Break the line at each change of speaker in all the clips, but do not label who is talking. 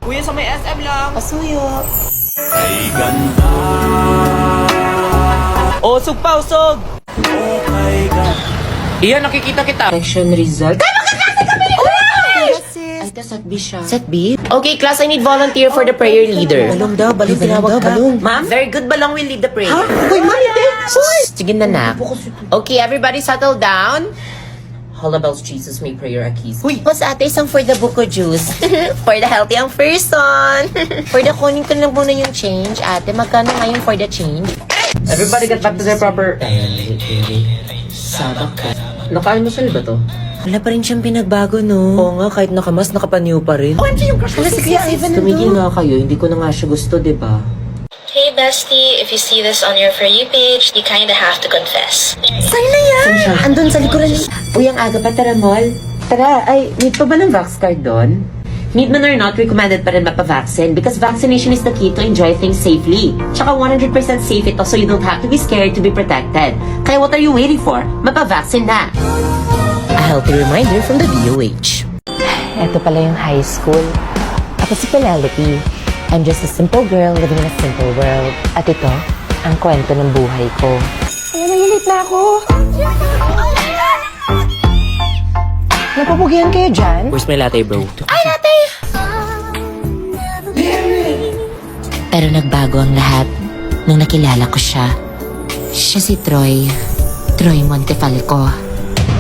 Kuya, sa may SM lang.
Pasuyo.
Ay ganda.
Usog pa, usog!
Oh my God.
Iyan, nakikita kita.
Election result. Ay, ta set B siya. Set B? Okay, class, I need volunteer for the prayer leader. Balong daw, balong tinawag ka. Ma'am? Very good, Balong will lead the prayer. Ha? Uy, ma'am, hindi. Sige na, nak. Okay, everybody settle down. Holla bells, Jesus, may prayer a keys. Uy! Mas ate, isang for the buko juice. For the healthy ang person. For the kunin ko lang muna yung change. Ate, magkano ngayon for the change?
Everybody get back to their proper...
Sabak ka.
Naka-almusal ba to?
Wala pa rin siyang pinagbago, no?
Oo nga, kahit nakamas, nakapaniw pa rin.
Hala, si Kuya Ivan
Tumigil nga kayo, hindi ko na nga siya gusto, diba?
Hey bestie, if you see this on your For You page, you kinda have to confess.
Sa'yo na yan! Andun sa likuran ni... Uy, ang aga pa, tara, mall. Tara, ay, need pa ba ng vax card doon? Need man or not, recommended pa rin mapa-vaccine because vaccination is the key to enjoy things safely. Tsaka 100% safe ito so you don't have to be scared to be protected. Kaya what are you waiting for? Mapa-vaccine na! A healthy reminder from the DOH. Ito pala yung high school. Ako si Penelope. I'm just a simple girl living in a simple world. At ito, ang kwento ng buhay ko. Ay, nalilit na ako. Napapugihan kayo dyan?
Where's my latte, bro?
Ay, latte! Pero nagbago ang lahat nung nakilala ko siya. Siya si Troy. Troy Montefalco.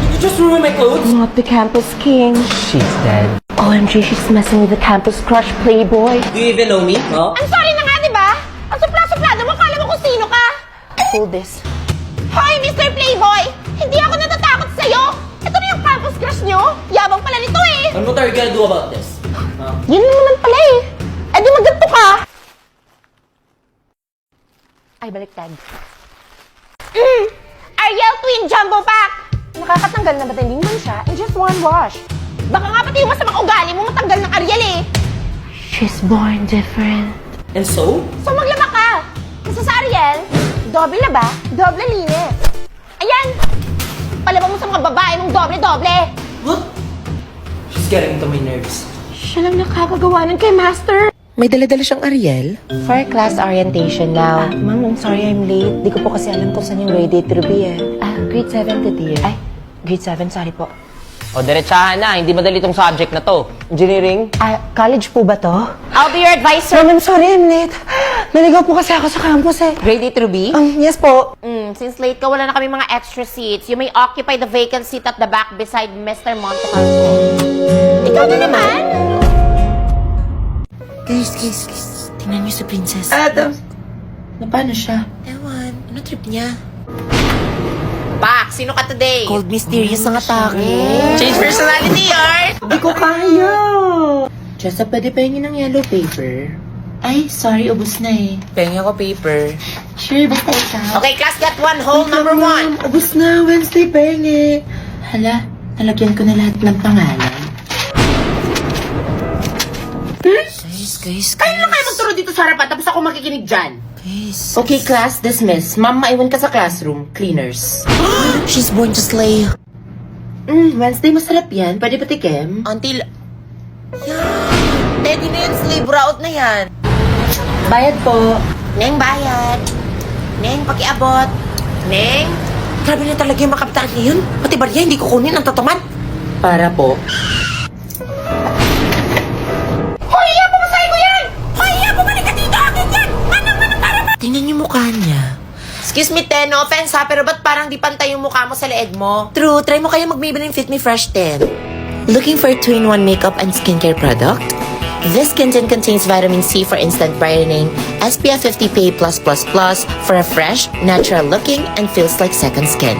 Did you just ruin my clothes?
Not the campus king.
She's dead.
OMG, she's messing with the campus crush playboy.
Do you even know me? No?
Ang sorry na nga, di ba? Ang supla-suplado mo, kala mo kung sino ka?
Hold this.
Hoy, Mr. Playboy! Hindi ako natatakot sa'yo! Ito na yung campus crush nyo! Yabang pala nito eh!
And what are you gonna do about this?
Yun naman pala eh! Eh di magganto ka!
Ay, baliktad.
Ariel Twin Jumbo Pack! Nakakatanggal na matinding mansya in just one wash. Baka nga pati yung masamang ugali mo matanggal ng Ariel eh!
She's born different.
And so?
So maglaba ka! Kasi sa Ariel, doble laba, doble linis. Ayan! Palaba mo sa mga babae mong doble-doble!
What? She's getting into my nerves.
Siya lang nakakagawa nun kay Master!
May dala-dala siyang Ariel? For class orientation now. Ma'am, I'm sorry I'm late. Di ko po kasi alam kung saan yung grade 8 to be eh. Grade 7 to dear. Ay, grade 7, sorry po.
O, diretsahan na. Hindi madali tong subject na to. Engineering?
College po ba to?
I'll be your advisor!
Ma'am, I'm sorry I'm late. Naligaw po kasi ako sa campus eh.
Grade 8 Ruby?
Yes po.
Since late ka, wala na kami mga extra seats. You may occupy the vacant seat at the back beside Mr. Montefalco. Ikaw na naman?
Guys. Tingnan niyo si Princess.
Adam!
Na paano siya? Ewan. Ano trip niya?
Pak, sino ka today?
Cold mysterious ang atake.
Change personality, or?
Di ko kaya. Jessa, pwede pahingin ng yellow paper? Ay, sorry, ubus na eh.
Pengi ako paper.
Sure, basta ikaw.
Okay, class, get one hole, number one.
Ubus na, Wednesday pengi. Hala, nalagyan ko na lahat ng pangalan. Guys.
Kayo lang kayo magturo dito sa harapan, tapos ako makikinig dyan.
Guys. Okay, class, dismiss. Ma'am, maiwan ka sa classroom. Cleaners. She's born to slay. Wednesday, masarap yan. Pwede patikim?
Until... Teddy na yan, slave route na yan.
Bayad po.
Neng, bayad. Neng, pakiabot. Neng?
Grabe na talaga yung makapitan ngayon. Pati barya, hindi kukunin ang tataman. Para po.
Hoy, iya, pumasay ko yan! Hoy, iya, bumalik ka dito! Akin yan! Manang para ba?
Tingnan yung mukha niya.
Excuse me, Ten, no offense ha, pero ba't parang di pantay yung mukha mo sa leeg mo?
True, try mo kaya mag-Maybelline Fit Me Fresh 10. Looking for 2-in-1 makeup and skincare product? This skin tint contains vitamin C for instant brightening, SPF 50 PA+++ for a fresh, natural looking, and feels like second skin.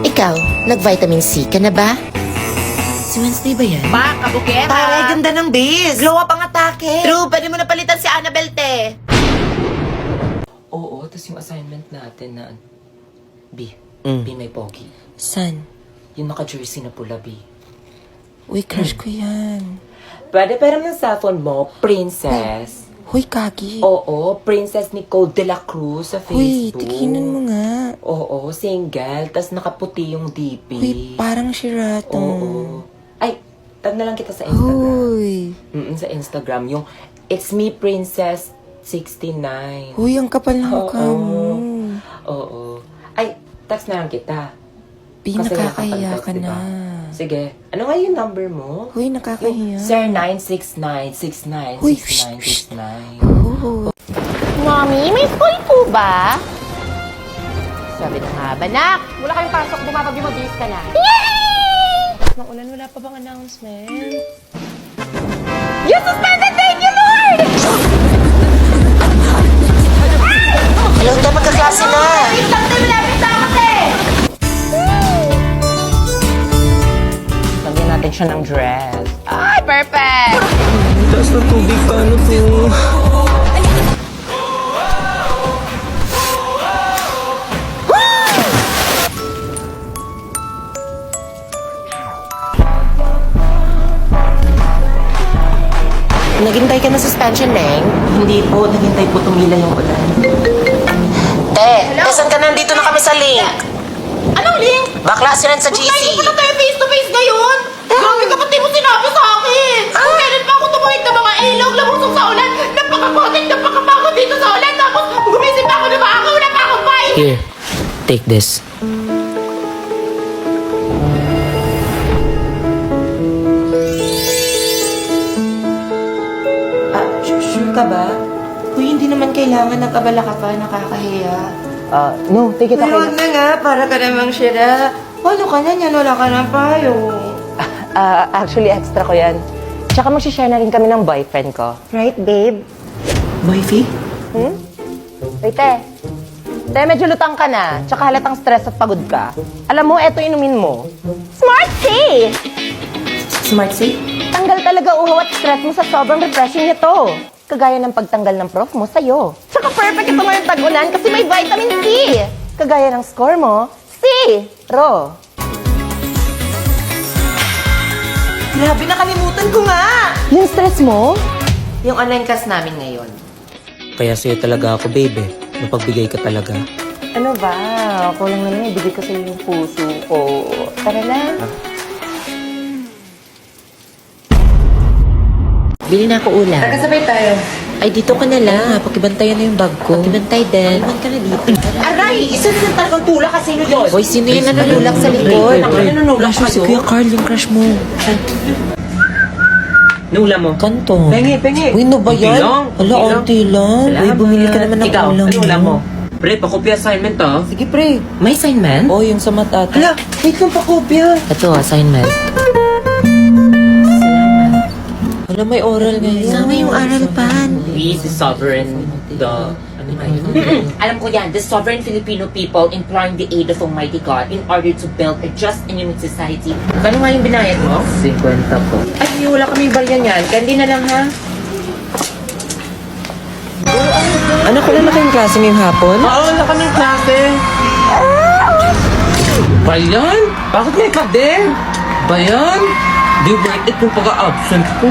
Ikaw, nag-vitamin C ka na ba? Si Wednesday ba yan?
Pa, kabuketa.
Taray, ganda ng base! Glow up ang atake!
True, pwede mo na palitan si Annabelle, te.
Oo, tapos yung assignment natin na... B. B may pogi.
San?
Yung naka-jersey na pula, B.
Uy, crush ko yan.
Pwede pero ng cellphone mo, Princess.
Huy, Kaki.
Oo, Princess Nicole de la Cruz sa
Huy,
Facebook.
tikinan mo nga.
Oo, single, tas nakaputi yung DP.
Huy, parang Shirato.
Oo. Ay, tag na lang kita sa Instagram.
Huy.
Sa Instagram, yung It's me, Princess 69.
Uy, ang kapal ng mukha mo.
Oo. Ay, text na lang kita.
Bi,
Kasi
nakakahiya
nakapag-text,
ka
diba?
na.
Sige. Ano nga yung number mo?
Uy, nakakahiya.
Sir 969
Uy,
69
Oh.
Mommy, may school po ba? Sabi na nga ba, nak? Wala kayong pasok, bumabagi, mabilis ka na. Yay!
Nang ulan, wala pa bang announcement?
You suspended! Thank you, Lord!
Hello, tayo magkaklase na.
Wait lang, tayo malapit sa akin eh!
Lagyan natin siya ng dress.
Ay, perfect!
Taas ng tubig, paano to?
Naghintay ka na suspension, Neng?
Hindi po, naghintay po tumila yung ulan.
Saan ka nandito na kami sa link?
Anong link?
Bakla sila sa GC.
Hindi pa tayo face-to-face ngayon! Grabe ka, pati mo sinabi sa akin! Kailan pa ako tumuhid ng mga ilog, labusog sa ulan, napakakotik, napakapagod dito sa ulan, tapos gumising pa ako ng maaga, wala pa akong pain!
Here, take this.
Sure ka ba? Uy, hindi naman kailangan nag-abala ka pa, nakakahiya.
No, take it
Uy, huwag na nga, para ka namang sira. Ano ka na yan? Wala ka ng payo.
Actually, extra ko yan. Tsaka mag-share na rin kami ng boyfriend ko. Right, babe?
Wifey?
Wait, Te, medyo lutang ka na. Tsaka halatang stress at pagod ka. Alam mo, eto inumin mo. Smart Tea!
Smart safe?
Tanggal talaga uhaw at stress mo sa sobrang refreshing nito. Kagaya ng pagtanggal ng prof mo sa'yo. Tsaka perfect ito ngayong tag-ulan kasi may vitamin C. Kagaya ng score mo, C-ro.
Grabe, nakalimutan ko nga!
Yung stress mo,
Yung online class namin ngayon.
Kaya sa'yo talaga ako, babe. Mapagbigay ka talaga.
ano ba? Ako lang naman ibigay ko sa'yo yung puso ko. Tara na.
Bili na ako ulam.
Kasabay tayo.
Ay, dito ka na lang. Pakibantayan na yung bag ko. Pakibantay din. Naman ka na dito.
Aray! Isa na talagang tulak kasi sino yun?
Hoy, sino yung nanunulak sa likod?
Nanunulak
Si Kuya Carl, yung crush mo.
Nula mo.
Kanto.
Pengi, pengi.
Uy, no ba yan?
lang.
Hala, auntie lang. Uy, bumili ka naman ng
Ikaw,
ulam
ano ulam mo? Pre, pakopya assignment to.
Sige, pre.
May assignment?
Oh, yung sa mata.
Hala, wait kang pakopya.
Ito, assignment. Hala, may oral ngayon. Sama yung aral pan.
We, the sovereign, the... Ano ba yun?
Alam ko yan, the sovereign Filipino people imploring the aid of Almighty God in order to build a just and unique society.
Kano nga yung binayad mo? 50 po.
Ay, wala kaming baryan yan. Kandi na lang, ha? Ano ko na kayong klase ngayong hapon?
Oo, wala kaming klase. Bayan? Bakit may ka din? Bayan? Di worth it yung pag-absent ko.